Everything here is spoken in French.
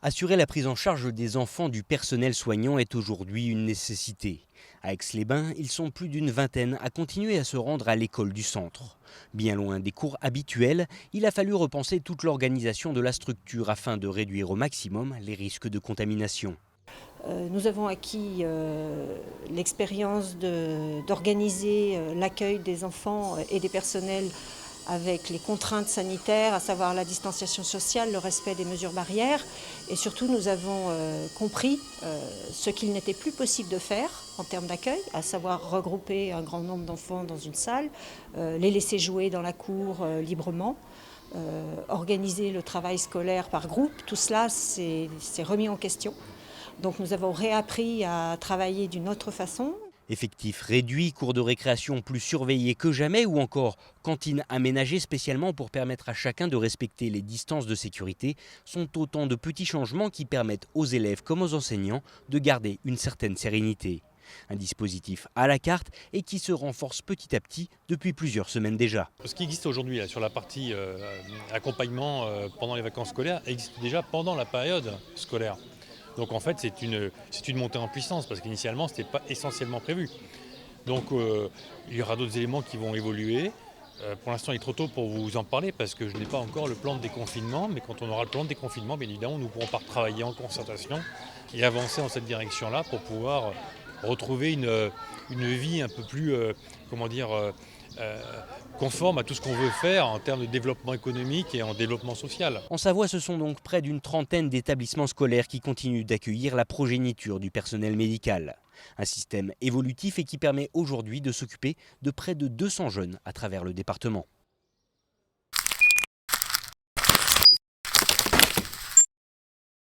Assurer la prise en charge des enfants du personnel soignant est aujourd'hui une nécessité. À Aix-les-Bains, ils sont plus d'une vingtaine à continuer à se rendre à l'école du centre. Bien loin des cours habituels, il a fallu repenser toute l'organisation de la structure afin de réduire au maximum les risques de contamination. Nous avons acquis l'expérience d'organiser l'accueil des enfants et des personnels avec les contraintes sanitaires, à savoir la distanciation sociale, le respect des mesures barrières. Et surtout, nous avons compris ce qu'il n'était plus possible de faire en termes d'accueil, à savoir regrouper un grand nombre d'enfants dans une salle, les laisser jouer dans la cour librement. Organiser le travail scolaire par groupe, tout cela s'est remis en question. Donc nous avons réappris à travailler d'une autre façon. Effectifs réduits, cours de récréation plus surveillés que jamais ou encore cantines aménagées spécialement pour permettre à chacun de respecter les distances de sécurité sont autant de petits changements qui permettent aux élèves comme aux enseignants de garder une certaine sérénité. Un dispositif à la carte et qui se renforce petit à petit depuis plusieurs semaines déjà. Ce qui existe aujourd'hui sur la partie accompagnement pendant les vacances scolaires existe déjà pendant la période scolaire. Donc en fait c'est une montée en puissance parce qu'initialement ce n'était pas essentiellement prévu. Donc il y aura d'autres éléments qui vont évoluer. Pour l'instant il est trop tôt pour vous en parler parce que je n'ai pas encore le plan de déconfinement, mais quand on aura le plan de déconfinement, bien évidemment nous pourrons travailler en concertation et avancer dans cette direction-là pour pouvoir retrouver une vie un peu plus conforme à tout ce qu'on veut faire en termes de développement économique et en développement social. En Savoie, ce sont donc près d'une trentaine d'établissements scolaires qui continuent d'accueillir la progéniture du personnel médical. Un système évolutif et qui permet aujourd'hui de s'occuper de près de 200 jeunes à travers le département.